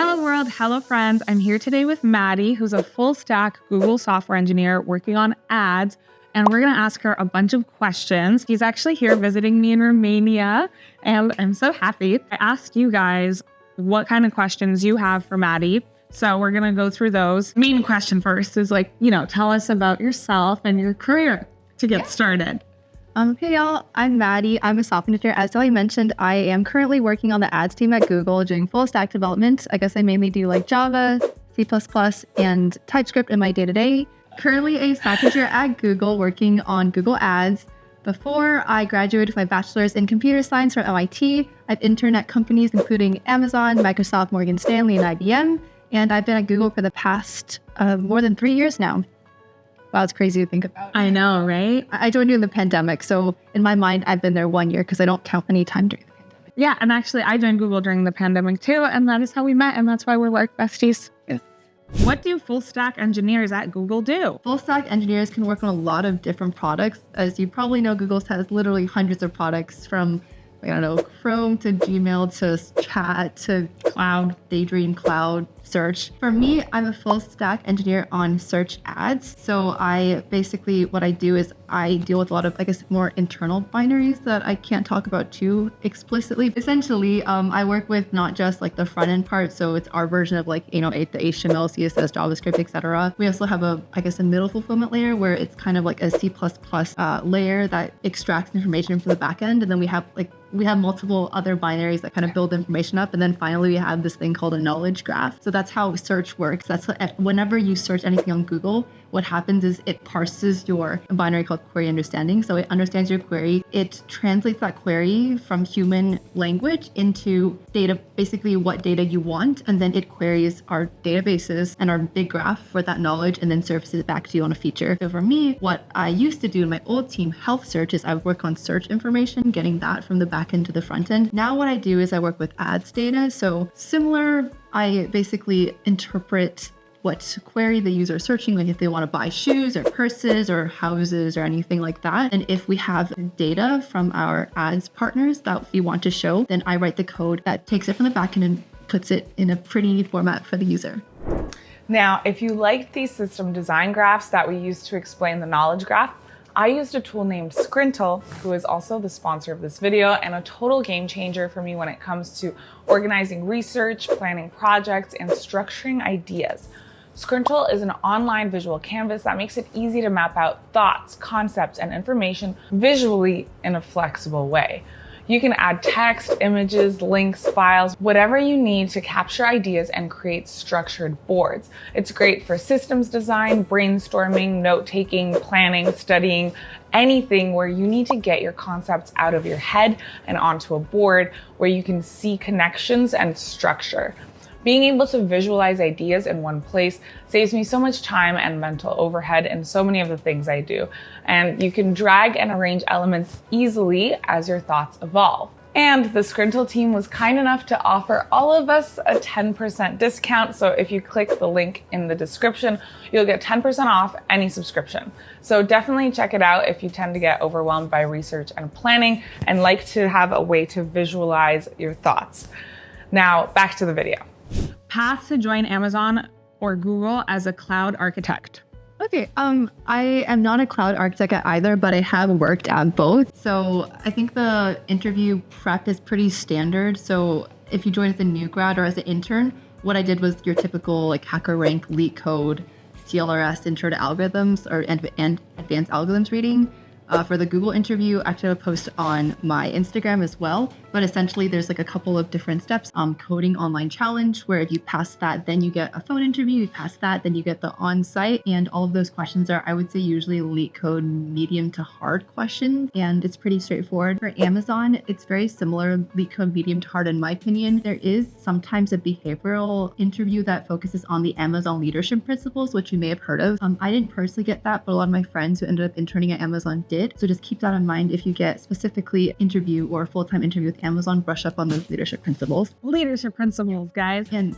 Hello world, hello friends. I'm here today with Maddy, who's a full stack Google software engineer working on ads. And we're going to ask her a bunch of questions. She's actually here visiting me in Romania, and I'm so happy. I asked you guys what kind of questions you have for Maddy. So we're going to go through those. Main question first is tell us about yourself and your career to get started. Hey y'all, I'm Maddy. I'm a software engineer. As Sally mentioned, I am currently working on the ads team at Google doing full stack development. I guess I mainly do Java, C++, and TypeScript in my day-to-day. Currently a software engineer at Google working on Google Ads. Before I graduated with my bachelor's in computer science from MIT, I've interned at companies including Amazon, Microsoft, Morgan Stanley, and IBM. And I've been at Google for the past more than 3 years now. Wow, it's crazy to think about. I know, right? I joined during the pandemic, so in my mind, I've been there 1 year because I don't count any time during the pandemic. Yeah, and actually, I joined Google during the pandemic too, and that is how we met, and that's why we're like besties. Yes. What do full stack engineers at Google do? Full stack engineers can work on a lot of different products. As you probably know, Google has literally hundreds of products from Chrome to Gmail to chat to cloud, Daydream, cloud, search. For me, I'm a full stack engineer on search ads. So what I do is I deal with a lot of, more internal binaries that I can't talk about too explicitly. Essentially, I work with not just the front end part. So it's our version of the HTML, CSS, JavaScript, etc. We also have a middle fulfillment layer where it's kind of like a C++ layer that extracts information from the back end. And then we have multiple other binaries that kind of build information up. And then finally, we have this thing called a knowledge graph. So that's how search works. Whenever you search anything on Google, what happens is it parses your binary called query understanding. So it understands your query. It translates that query from human language into data, basically what data you want. And then it queries our databases and our big graph for that knowledge and then surfaces it back to you on a feature. So for me, what I used to do in my old team, health search, is I would work on search information, getting that from the back end to the front end. Now what I do is I work with ads data. So similar, I basically interpret what query the user is searching, if they want to buy shoes or purses or houses or anything like that. And if we have data from our ads partners that we want to show, then I write the code that takes it from the backend and puts it in a pretty neat format for the user. Now, if you liked these system design graphs that we used to explain the knowledge graph, I used a tool named Scrintl, who is also the sponsor of this video and a total game changer for me when it comes to organizing research, planning projects, and structuring ideas. Scrintl is an online visual canvas that makes it easy to map out thoughts, concepts, and information visually in a flexible way. You can add text, images, links, files, whatever you need to capture ideas and create structured boards. It's great for systems design, brainstorming, note-taking, planning, studying, anything where you need to get your concepts out of your head and onto a board where you can see connections and structure. Being able to visualize ideas in one place saves me so much time and mental overhead in so many of the things I do. And you can drag and arrange elements easily as your thoughts evolve. And the Scrintl team was kind enough to offer all of us a 10% discount. So if you click the link in the description, you'll get 10% off any subscription. So definitely check it out if you tend to get overwhelmed by research and planning and like to have a way to visualize your thoughts. Now back to the video. Path to join Amazon or Google as a cloud architect. Okay, I am not a cloud architect at either, but I have worked at both. So I think the interview prep is pretty standard. So if you join as a new grad or as an intern, what I did was your typical HackerRank, LeetCode, CLRS, intro to algorithms and advanced algorithms reading. For the Google interview, I actually have a post on my Instagram as well. But essentially, there's a couple of different steps. Coding online challenge, where if you pass that, then you get a phone interview. You pass that, then you get the on-site. And all of those questions are, I would say, usually LeetCode medium to hard questions. And it's pretty straightforward. For Amazon, it's very similar, LeetCode medium to hard in my opinion. There is sometimes a behavioral interview that focuses on the Amazon leadership principles, which you may have heard of. I didn't personally get that, but a lot of my friends who ended up interning at Amazon did. So just keep that in mind if you get specifically interview or a full-time interview with Amazon, brush up on those leadership principles. Leadership principles, guys. And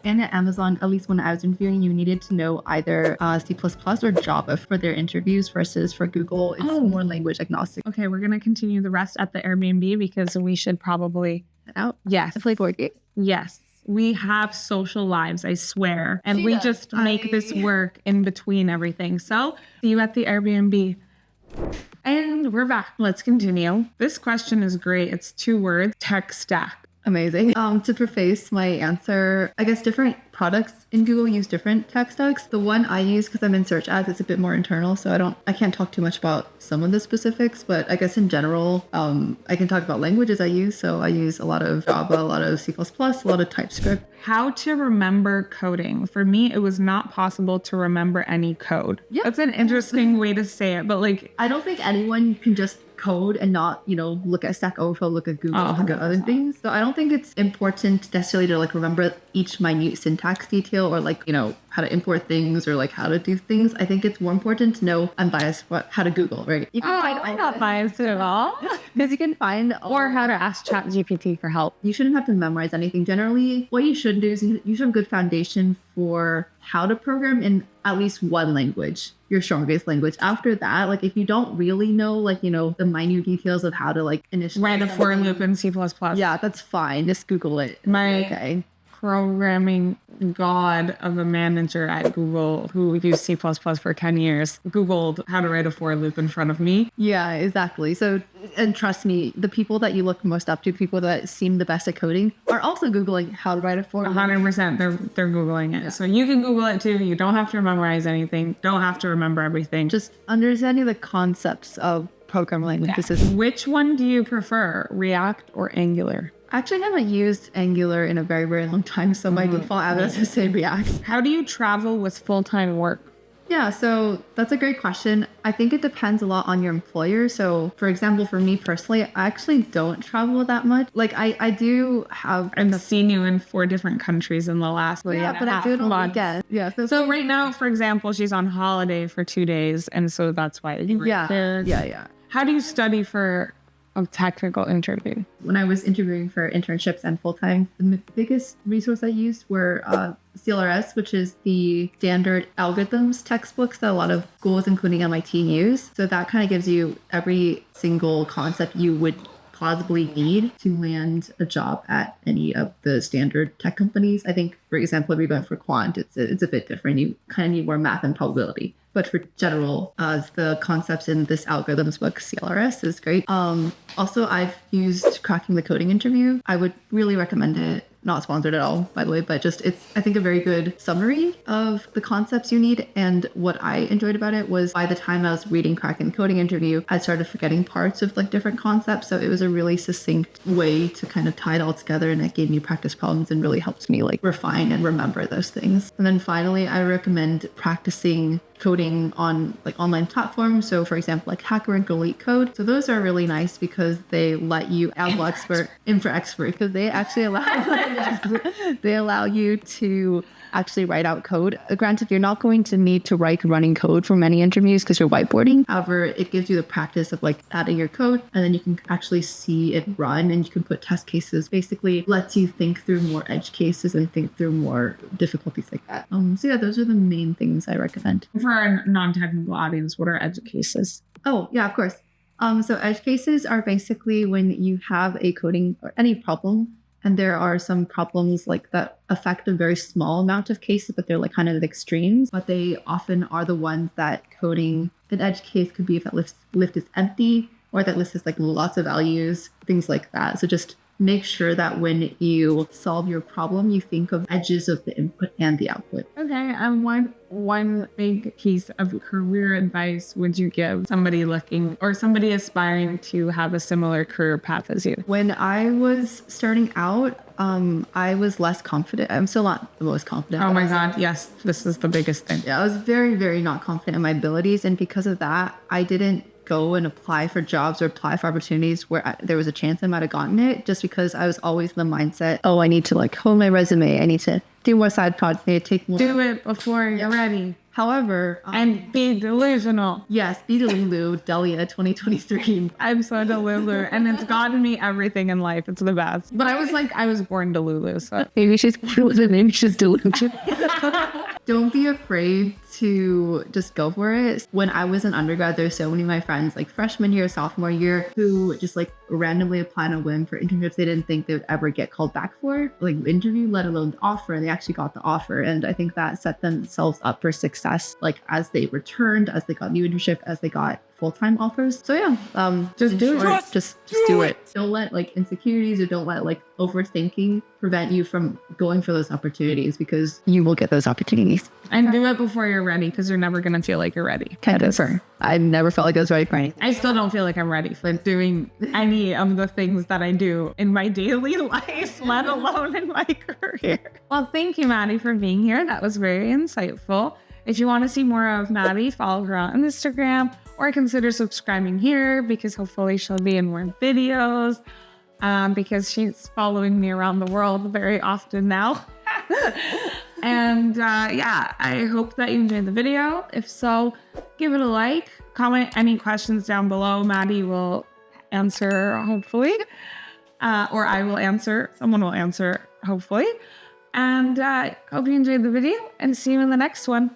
and at Amazon, at least when I was interviewing, you needed to know either C++ or Java for their interviews versus for Google, it's more language agnostic. Okay, we're going to continue the rest at the Airbnb because we should probably Head out. Yes. I play board games. Yes. we have social lives, I swear. And we just make this work in between everything. So see you at the Airbnb. And we're back. Let's continue. This question is great. It's 2 words, tech stack. Amazing. To preface my answer, I guess different products in Google use different tech stacks. The one I use, because I'm in search ads, it's a bit more internal, so I can't talk too much about some of the specifics, but I guess in general, I can talk about languages I use. So I use a lot of Java, a lot of C++, a lot of TypeScript. How to remember coding. For me, it was not possible to remember any code. Yeah. That's an interesting way to say it, but like, I don't think anyone can just code and not, look at Stack Overflow, look at Google, look at other things. So I don't think it's important necessarily to like remember each minute syntax detail or like, how to import things or like how to do things. I think it's more important to know unbiased how to Google, right? You can I'm not biased at all. because you can find Or how to ask ChatGPT for help. You shouldn't have to memorize anything. Generally, what you should do is you should have a good foundation for how to program in at least one language, your strongest language. After that, like if you don't really know, like, the minute details of how to like initialize Write a for loop in C++. Yeah, that's fine. Just Google it. Okay. Programming god of a manager at Google who used C++ for 10 years Googled how to write a for loop in front of me. Yeah, exactly. So, and trust me, the people that you look most up to, the people that seem the best at coding, are also Googling how to write a for loop. 100%. They're Googling it. Yeah. So you can Google it too. You don't have to memorize anything. Don't have to remember everything. Just understanding the concepts of programming languages. Yeah. Which one do you prefer, React or Angular? Actually, I haven't used Angular in a very, very long time, so my default app is to say React. How do you travel with full-time work? Yeah, so that's a great question. I think it depends a lot on your employer. So, for example, for me personally, I actually don't travel that much. Like, I do have... I've seen you in 4 different countries in the last but I do it on weekends. Yeah. So right now, for example, she's on holiday for 2 days, and so that's why you're there. Yeah. How do you study for a technical interview? When I was interviewing for internships and full-time, the biggest resource I used were CLRS, which is the standard algorithms textbooks that a lot of schools, including MIT, use. So that kind of gives you every single concept you would plausibly need to land a job at any of the standard tech companies. I think, for example, if you're going for quant, it's a bit different. You kind of need more math and probability. But for general, the concepts in this algorithms book, CLRS, is great. Also, I've used Cracking the Coding Interview. I would really recommend it. Not sponsored at all, by the way, but just it's, I think, a very good summary of the concepts you need. And what I enjoyed about it was by the time I was reading Cracking the Coding Interview, I started forgetting parts of like different concepts. So it was a really succinct way to kind of tie it all together, and it gave me practice problems and really helped me like refine and remember those things. And then finally, I recommend practicing coding on like online platforms. So for example, like HackerRank or LeetCode. So those are really nice because they let you expert because they actually allow you to actually write out code. Granted, you're not going to need to write running code for many interviews because you're whiteboarding. However, it gives you the practice of like adding your code, and then you can actually see it run, and you can put test cases. Basically lets you think through more edge cases and think through more difficulties like that. So yeah, those are the main things I recommend. For our non-technical audience, what are edge cases? Oh yeah, of course. So edge cases are basically when you have a coding or any problem, and there are some problems like that affect a very small amount of cases, but they're like kind of extremes. But they often are the ones that coding an edge case could be if that list is empty, or that list has like lots of values, things like that. So just make sure that when you solve your problem, you think of edges of the input and the output. Okay, and one big piece of career advice would you give somebody looking or somebody aspiring to have a similar career path as you? When I was starting out, I was less confident. I'm still not the most confident. Oh my God, yes, this is the biggest thing. Yeah, I was very, very not confident in my abilities. And because of that, I didn't go and apply for jobs or apply for opportunities where there was a chance I might have gotten it, just because I was always in the mindset, oh, I need to like hone my resume. I need to do more side projects. I need to take more. Do it before you're ready. However, and be delusional. Yes, be Delulu, Delia 2023. I'm so Delulu, and it's gotten me everything in life. It's the best. But I was born Delulu, so maybe she's Delulu. Don't be afraid to just go for it. When I was in undergrad, there's so many of my friends, like freshman year, sophomore year, who just like randomly apply on a whim for internships they didn't think they would ever get called back for, like interview, let alone the offer. And they actually got the offer. And I think that set themselves up for success, like as they returned, as they got new internship, as they got full-time offers. So yeah, Just do it. Just do it. Don't let like insecurities or don't let like overthinking prevent you from going for those opportunities, because you will get those opportunities. And do it before you're ready, because you're never going to feel like you're ready. Can't confirm. I never felt like I was ready for anything. I still don't feel like I'm ready for doing any of the things that I do in my daily life, let alone in my career. Well, thank you, Maddy, for being here. That was very insightful. If you want to see more of Maddy, follow her on Instagram or consider subscribing here, because hopefully she'll be in more videos because she's following me around the world very often now. And yeah, I hope that you enjoyed the video. If so, give it a like, comment any questions down below. Maddy will answer, hopefully, or I will answer. Someone will answer, hopefully. And hope you enjoyed the video, and see you in the next one.